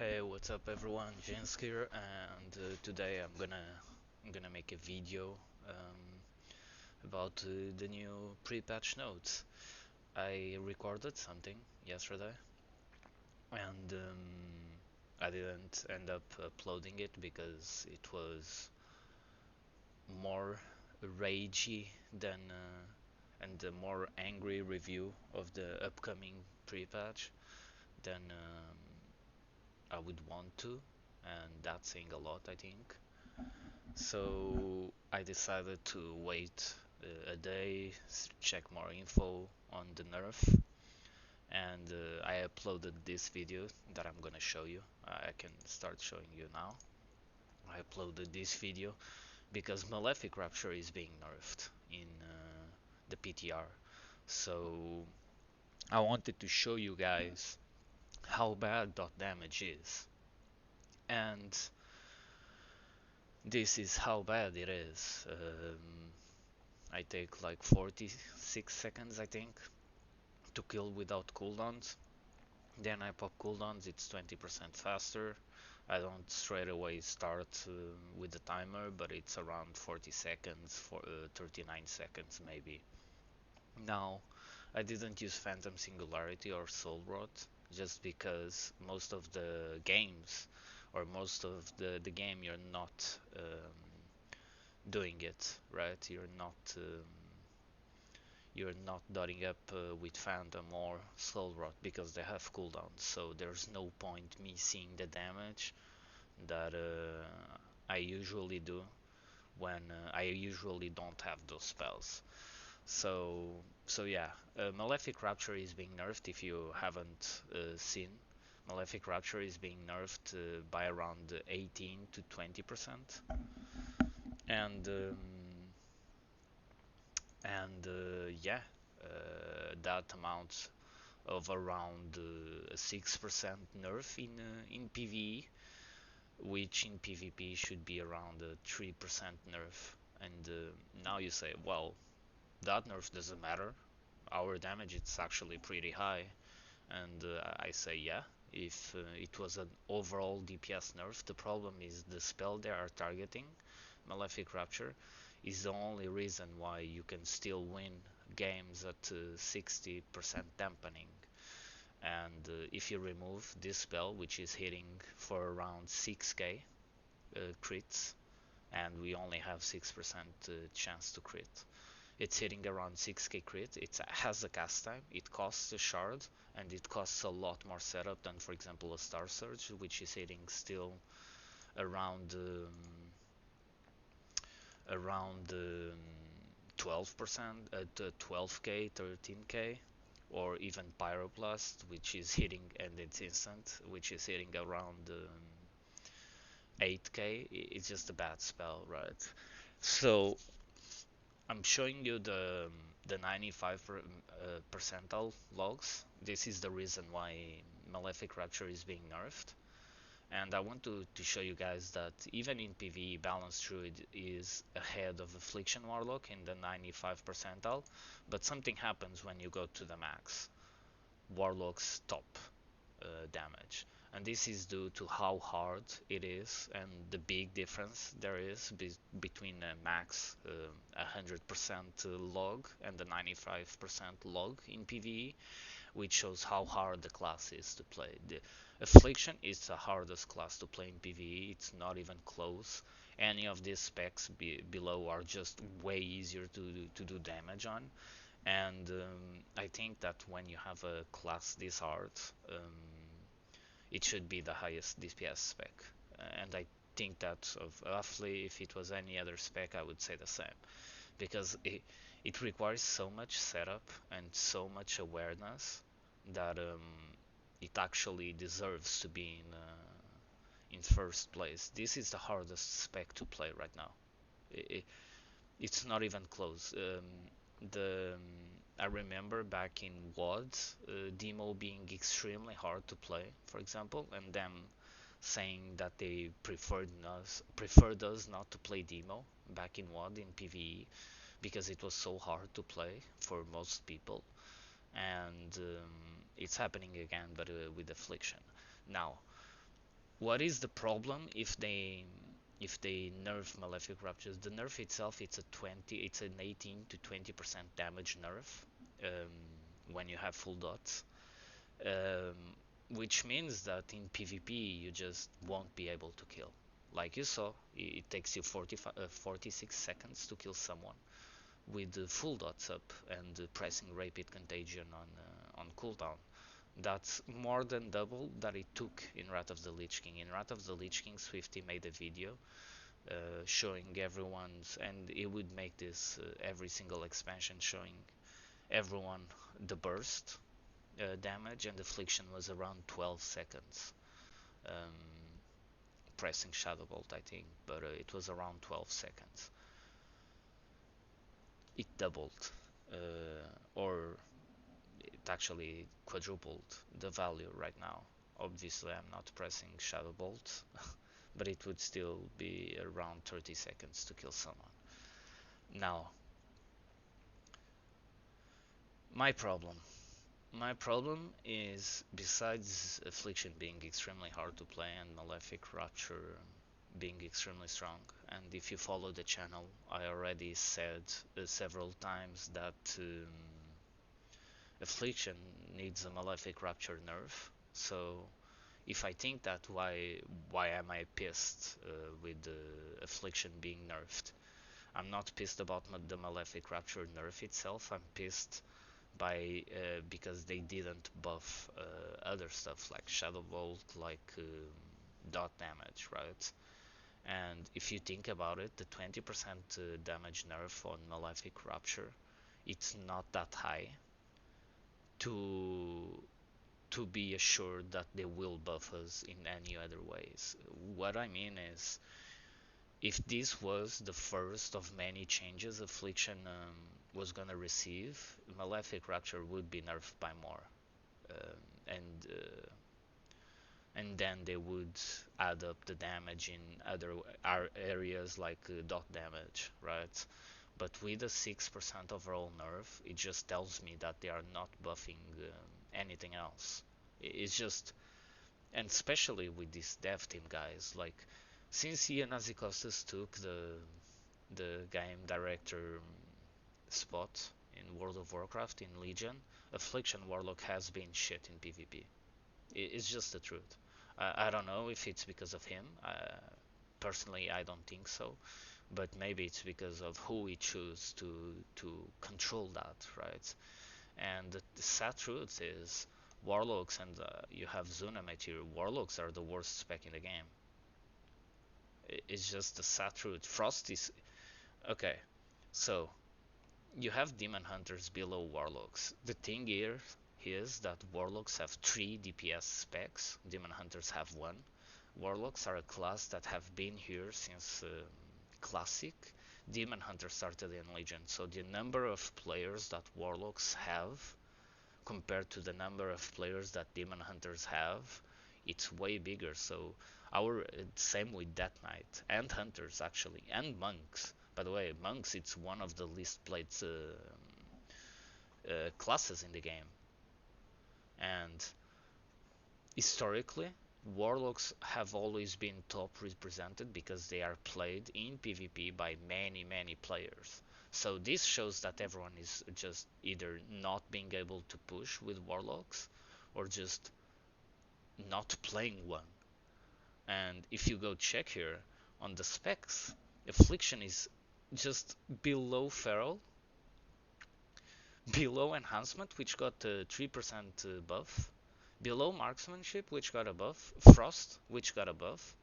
Hey, what's up everyone? Jens here, and today I'm gonna make a video about the new pre-patch notes. I recorded something yesterday, and I didn't end up uploading it because it was more ragey than and a more angry review of the upcoming pre-patch than I would want to, and that's saying a lot, I think. So I decided to wait a day, check more info on the nerf, and I uploaded this video that I'm gonna show you. I can start showing you now. I uploaded this video because Malefic Rapture is being nerfed in the PTR. So I wanted to show you guys how bad dot damage is. And this is how bad it is. I take like 46 seconds, I think, to kill without cooldowns. Then I pop cooldowns, it's 20% faster. I don't straight away start with the timer, but it's around 40 seconds, for 39 seconds maybe. Now, I didn't use Phantom Singularity or Soul Rot just because most of the games, or most of the game, you're not doing it, right? You're not dotting up with Phantom or Soul Rot because they have cooldowns, so there's no point me seeing the damage that I usually do when I usually don't have those spells. So, so yeah, Malefic Rapture is being nerfed. If you haven't seen, Malefic Rapture is being nerfed by around 18 to 20%, and yeah, that amounts of around 6% nerf in PvE, which in PvP should be around 3% nerf. And now you say, well, that nerf doesn't matter. Our damage is actually pretty high. And I say, yeah, if it was an overall DPS nerf, the problem is the spell they are targeting, Malefic Rapture, is the only reason why you can still win games at 60% dampening. And if you remove this spell, which is hitting for around 6k crits, and we only have 6% chance to crit, it's hitting around 6k crit. It has a cast time, it costs a shard, and it costs a lot more setup than, for example, a Star Surge, which is hitting still around 12%, at 12k, 13k, or even Pyroblast, which is hitting, and it's instant, which is hitting around 8k. It's just a bad spell, right? So I'm showing you the 95 percentile logs. This is the reason why Malefic Rapture is being nerfed. And I want to show you guys that even in PvE, Balanced Druid is ahead of Affliction Warlock in the 95 percentile, but something happens when you go to the max. Warlock's top damage, and this is due to how hard it is and the big difference there is between a max 100% log and the 95% log in PvE, which shows how hard the class is to play. The Affliction is the hardest class to play in PvE, it's not even close. Any of these specs below are just way easier to do damage on, and I think that when you have a class this hard, it should be the highest DPS spec. And I think that of roughly, if it was any other spec, I would say the same, because it requires so much setup and so much awareness that it actually deserves to be in first place. This is the hardest spec to play right now. It's not even close. The I remember back in WoD, demo being extremely hard to play, for example, and them saying that they preferred us not to play demo back in WoD in PvE because it was so hard to play for most people, and it's happening again, but with Affliction. Now, What is the problem if they nerf Malefic Raptures? The nerf itself, it's an 18 to 20% damage nerf when you have full dots, um, which means that in PvP you just won't be able to kill. Like you saw, it takes you 46 seconds to kill someone with full dots up and pressing Rapid Contagion on cooldown. That's more than double that it took in Wrath of the Lich King. In Wrath of the Lich King, Swifty made a video showing everyone's, and it would make this every single expansion, showing everyone the burst damage, and Affliction was around 12 seconds. Um, Pressing Shadow Bolt, I think, but it was around 12 seconds. It doubled, or it actually quadrupled the value right now. Obviously, I'm not pressing Shadow Bolt, but it would still be around 30 seconds to kill someone. Now, my problem. My problem is, besides Affliction being extremely hard to play and Malefic Rapture being extremely strong, and if you follow the channel, I already said several times that Affliction needs a Malefic Rapture nerf. So if I think that, why am I pissed with the Affliction being nerfed? I'm not pissed about the Malefic Rapture nerf itself. I'm pissed by because they didn't buff other stuff like Shadow Bolt, like dot damage, right? And if you think about it, the 20% damage nerf on Malefic Rapture, it's not that high to be assured that they will buff us in any other ways. What I mean is, if this was the first of many changes Affliction was gonna receive, Malefic Rapture would be nerfed by more, and then they would add up the damage in other areas like dot damage, right? But with a 6% overall nerf, it just tells me that they are not buffing anything else. It's just, and especially with this dev team guys, like since Ian Azikostas took the game director spot in World of Warcraft in Legion, Affliction Warlock has been shit in PvP. It's just the truth. I don't know if it's because of him. Personally, I don't think so. But maybe it's because of who we choose to control that, right? And the sad truth is, Warlocks, and you have Zuna material, Warlocks are the worst spec in the game. It's just the sad truth. Frost is... Okay, so you have Demon Hunters below Warlocks. The thing here is that Warlocks have 3 DPS specs, Demon Hunters have 1. Warlocks are a class that have been here since Classic. Demon Hunters started in Legion, so the number of players that Warlocks have compared to the number of players that Demon Hunters have, it's way bigger. So our same with Death Knight and Hunters actually, and Monks. By the way, Monks, it's one of the least played classes in the game, and historically Warlocks have always been top represented because they are played in PvP by many players. So this shows that everyone is just either not being able to push with Warlocks or just not playing one. And if you go check here on the specs, Affliction is just below Feral, below Enhancement, which got a 3% buff, below Marksmanship, which got a buff, Frost, which got a buff,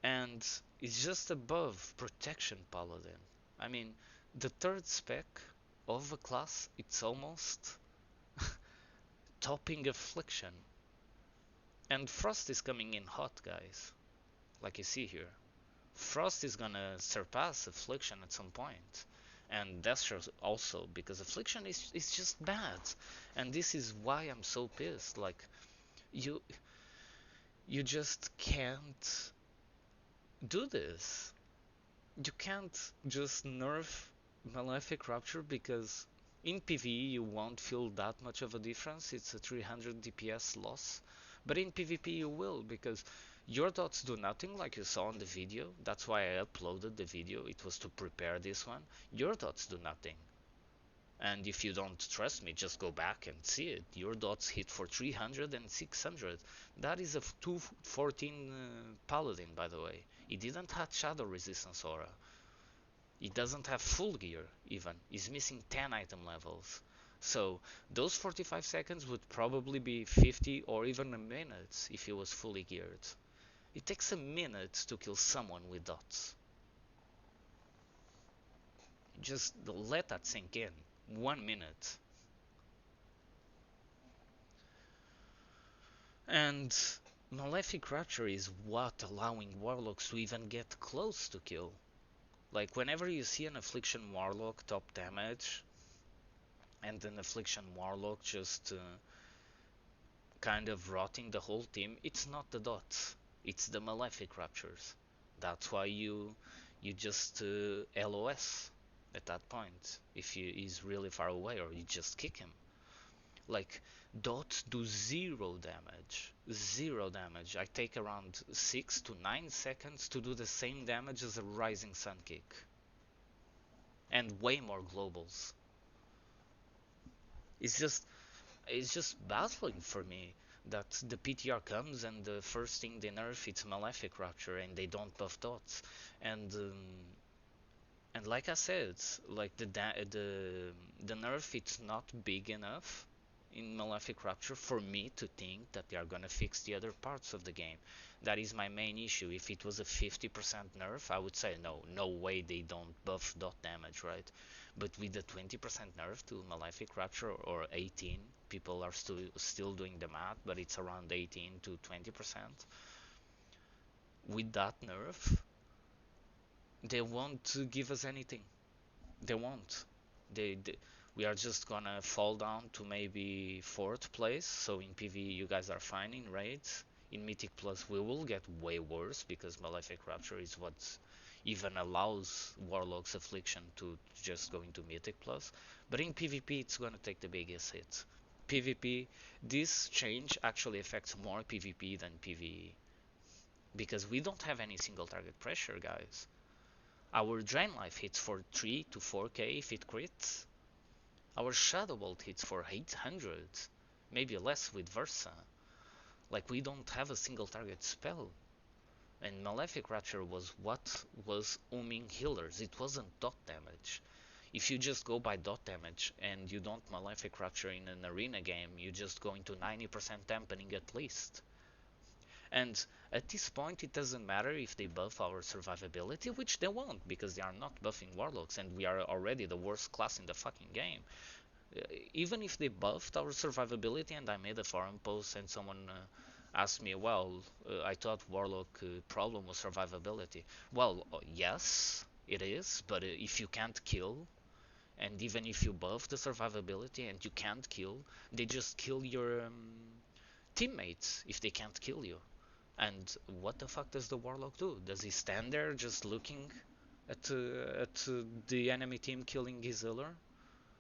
and it's just above Protection Paladin. I mean, the third spec of a class, it's almost topping Affliction. And Frost is coming in hot, guys. Like you see here. Frost is gonna surpass Affliction at some point. And Destro also, because Affliction is just bad. And this is why I'm so pissed. Like, you just can't do this. You can't just nerf Malefic Rapture because in PvE you won't feel that much of a difference. It's a 300 DPS loss. But in PvP you will, because your dots do nothing, like you saw in the video. That's why I uploaded the video. It was to prepare this one. Your dots do nothing. And if you don't trust me, just go back and see it. Your dots hit for 300 and 600. That is a 214 paladin, by the way. It didn't have shadow resistance aura. It doesn't have full gear even. It's missing 10 item levels. So those 45 seconds would probably be 50 or even a minute if he was fully geared. It takes a minute to kill someone with dots. Just let that sink in. 1 minute. And Malefic Rapture is what allowing Warlocks to even get close to kill. Like whenever you see an Affliction Warlock top damage and an Affliction Warlock just kind of rotting the whole team, it's not the dots, it's the Malefic Raptures. That's why you just LOS at that point if he's really far away, or you just kick him. Like, dots do zero damage. Zero damage. I take around 6 to 9 seconds to do the same damage as a Rising Sun kick. And way more globals. It's just baffling for me that the PTR comes and the first thing they nerf it's Malefic Rapture and they don't buff dots. And like I said, like the nerf it's not big enough in Malefic Rapture for me to think that they are gonna fix the other parts of the game. That is my main issue. If it was a 50% nerf, I would say no way they don't buff dot damage, right? But with the 20% nerf to Malefic Rapture, or 18, people are still doing the math, but it's around 18 to 20%. With that nerf, they won't give us anything. They won't. They we are just gonna fall down to maybe 4th place. So in PV you guys are fine in raids. In Mythic Plus we will get way worse because Malefic Rapture is what even allows Warlock's Affliction to just go into Mythic Plus. But in PvP it's gonna take the biggest hit. PvP, this change actually affects more PvP than PvE. Because we don't have any single target pressure, guys. Our Drain Life hits for 3 to 4k if it crits. Our Shadow Bolt hits for 800, maybe less with Versa. Like, we don't have a single target spell. And Malefic Rapture was what was ooming healers, it wasn't dot damage. If you just go by dot damage and you don't Malefic Rapture in an arena game, you just go into 90% dampening at least. And at this point it doesn't matter if they buff our survivability, which they won't, because they are not buffing Warlocks and we are already the worst class in the fucking game. Even if they buffed our survivability, and I made a forum post and someone asked me, well, I thought Warlock problem was survivability. Well, yes, it is, but if you can't kill, and even if you buff the survivability and you can't kill, they just kill your teammates if they can't kill you. And what the fuck does the Warlock do? Does he stand there just looking at the enemy team killing his healer?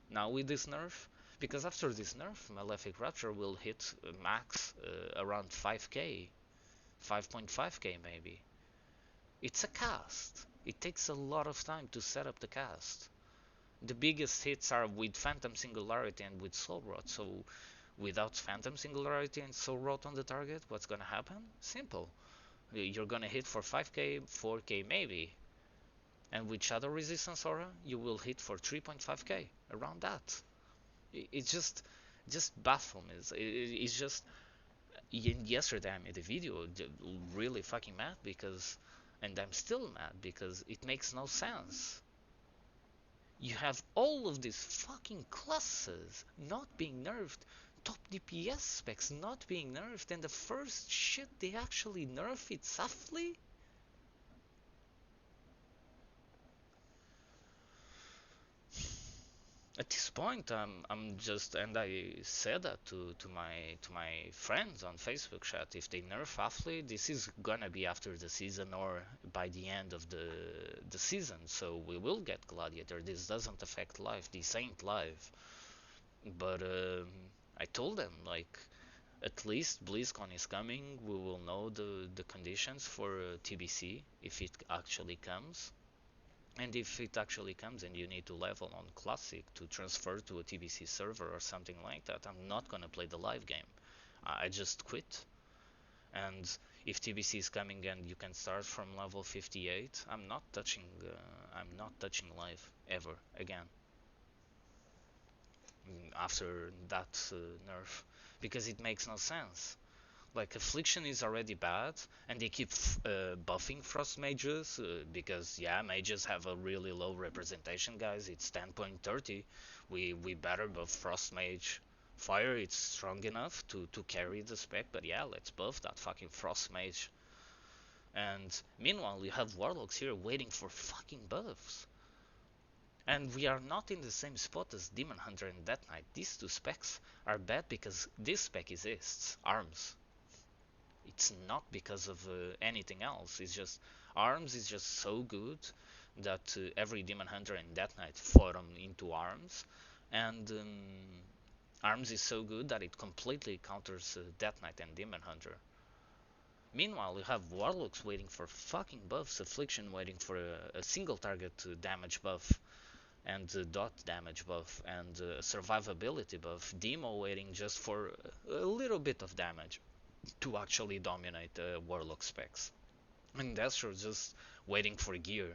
Now with this nerf? Because after this nerf, Malefic Rapture will hit max around 5k, 5.5k maybe. It's a cast. It takes a lot of time to set up the cast. The biggest hits are with Phantom Singularity and with Soul Rot, so without Phantom Singularity and Soul Rot on the target, what's gonna happen? Simple. You're gonna hit for 5k, 4k maybe. And with Shadow Resistance Aura, you will hit for 3.5k, around that. It's just baffles me. It's just, yesterday I made a video really fucking mad because, and I'm still mad because it makes no sense. You have all of these fucking classes not being nerfed, top DPS specs not being nerfed, and the first shit they actually nerf it softly? At this point, I'm just, and I said that to my friends on Facebook chat. If they nerf Affli, this is gonna be after the season or by the end of the season. So we will get Gladiator. This doesn't affect live. This ain't live. But I told them, like, At least BlizzCon is coming. We will know the conditions for TBC if it actually comes. And if it actually comes and you need to level on Classic to transfer to a TBC server or something like that, I'm not gonna play the live game. I just quit. And if TBC is coming and you can start from level 58, I'm not touching live ever again after that nerf, because it makes no sense. Like, Affliction is already bad, and they keep buffing Frost mages, because yeah, mages have a really low representation, guys. It's 10.30. We better buff Frost mage. Fire, it's strong enough to carry the spec, but yeah, let's buff that fucking Frost mage. And meanwhile, you have Warlocks here waiting for fucking buffs. And we are not in the same spot as Demon Hunter and Death Knight. These two specs are bad because this spec exists. Arms. It's not because of anything else. It's just Arms is just so good that every Demon Hunter and Death Knight fought them into Arms, and Arms is so good that it completely counters Death Knight and Demon Hunter. Meanwhile, you have Warlocks waiting for fucking buffs, Affliction waiting for a single target damage buff, and dot damage buff, and survivability buff. Demo waiting just for a little bit of damage to actually dominate Warlock specs. And Destro just waiting for gear.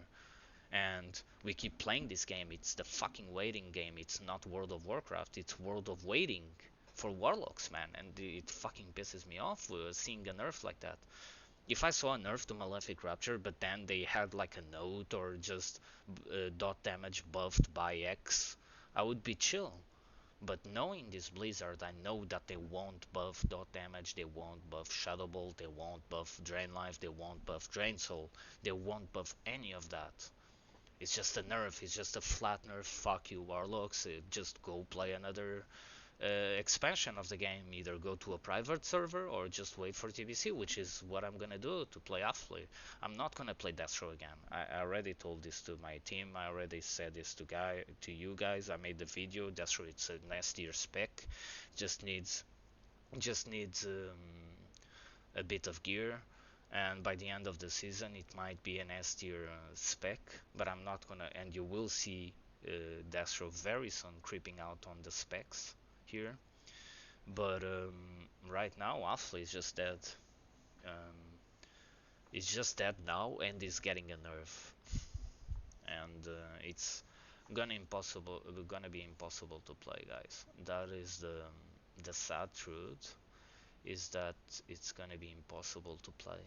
And we keep playing this game. It's the fucking waiting game. It's not World of Warcraft. It's World of Waiting for Warlocks, man. And it fucking pisses me off seeing a nerf like that. If I saw a nerf to Malefic Rapture, but then they had like a note or just dot damage buffed by X, I would be chill. But knowing this Blizzard, I know that they won't buff dot damage, they won't buff Shadow Bolt, they won't buff Drain Life, they won't buff Drain Soul, they won't buff any of that. It's just a nerf, it's just a flat nerf. Fuck you, Warlocks, just go play another expansion of the game. Either go to a private server or just wait for TBC, which is what I'm gonna do to play Affliction. I'm not gonna play Deathstroke again. I already told this to my team. I already said this to you guys. I made the video. Deathstroke, it's a next tier spec. Just needs a bit of gear. And by the end of the season, it might be an S tier spec, but I'm not gonna. And you will see Deathstroke very soon creeping out on the specs here. But right now, Affley is just dead. Um, it's just dead now, and is getting a nerf, and it's gonna be impossible to play, guys. That is the sad truth. Is that it's gonna be impossible to play.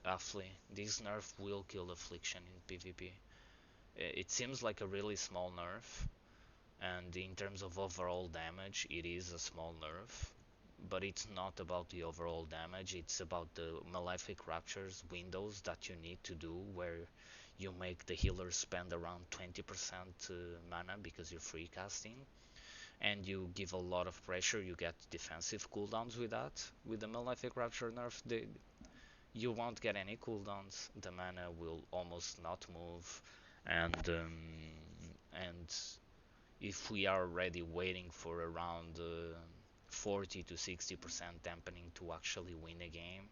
Affley, this nerf will kill Affliction in PvP. It seems like a really small nerf, and in terms of overall damage, it is a small nerf. But it's not about the overall damage, it's about the Malefic Raptures windows that you need to do, where you make the healer spend around 20% mana because you're free casting, and you give a lot of pressure. You get defensive cooldowns with that. With the Malefic Rapture nerf, you won't get any cooldowns, the mana will almost not move, and if we are already waiting for around 40 to 60% dampening to actually win a game,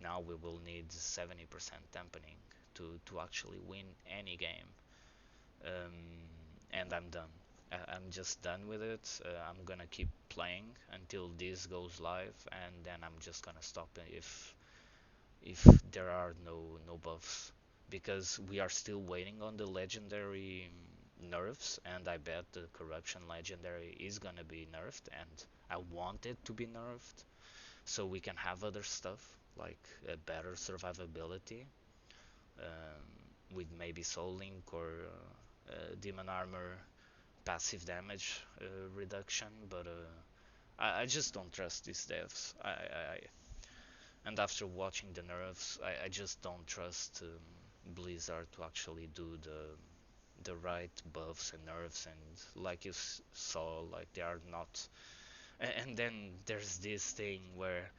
now we will need 70% dampening to actually win any game. And I'm done. I'm just done with it. I'm gonna keep playing until this goes live, and then I'm just gonna stop if there are no buffs, because we are still waiting on the legendary nerfs, and I bet the corruption legendary is gonna be nerfed, and I want it to be nerfed so we can have other stuff like better survivability, with maybe Soul Link or Demon Armor passive damage reduction. But I just don't trust these devs. And after watching the nerfs, I just don't trust Blizzard to actually do the right buffs and nerfs. And like you saw, like they are not. And then there's this thing where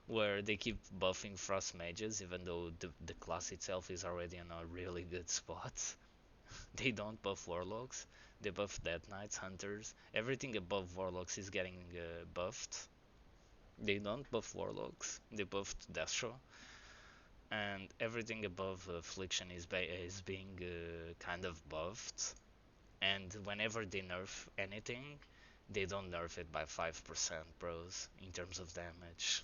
where they keep buffing Frost mages, even though the class itself is already in a really good spot. They don't buff Warlocks. They buff Death Knights, Hunters. Everything above Warlocks is getting buffed. They don't buff Warlocks, they buffed Destro, and everything above Affliction is being kind of buffed. And whenever they nerf anything, they don't nerf it by 5%, bros, in terms of damage.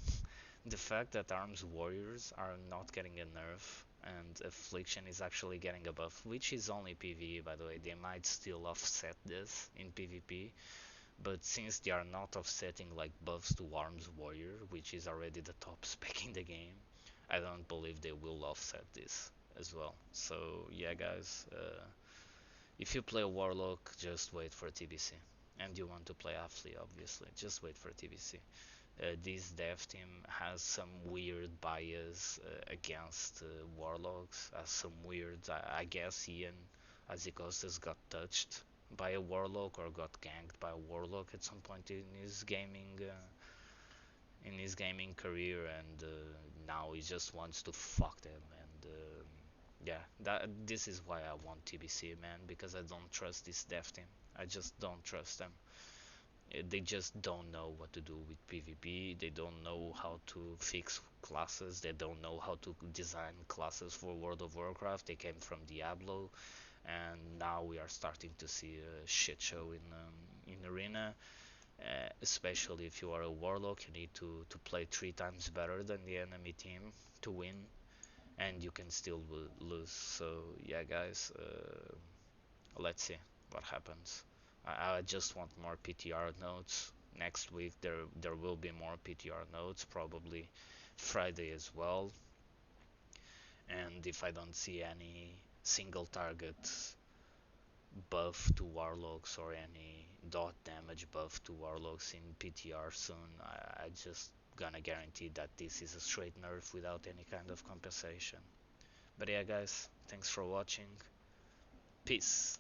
The fact that Arms Warriors are not getting a nerf and Affliction is actually getting a buff, which is only PvE by the way, they might still offset this in PvP, but since they are not offsetting like buffs to Arms Warrior, which is already the top spec in the game, I don't believe they will offset this as well. So yeah guys, if you play Warlock, just wait for TBC. And you want to play Affli, obviously, just wait for TBC. This dev team has some weird bias against Warlocks, has some weird, I guess Ian Azikostas got touched by a Warlock or got ganked by a Warlock at some point in his gaming career, and now he just wants to fuck them. And yeah, this is why I want TBC, man, because I don't trust this dev team. I just don't trust them. They just don't know what to do with PvP. They don't know how to fix classes. They don't know how to design classes for World of Warcraft. They came from Diablo, and now we are starting to see a shit show in Arena. Especially if you are a Warlock, you need to play 3 times better than the enemy team to win, and you can still lose. So yeah, guys, let's see what happens. I just want more PTR notes. Next week there will be more PTR notes, probably Friday as well. And if I don't see any single target buff to Warlocks or any dot damage buff to Warlocks in PTR soon, I just gonna guarantee that this is a straight nerf without any kind of compensation. But yeah guys, thanks for watching. Peace.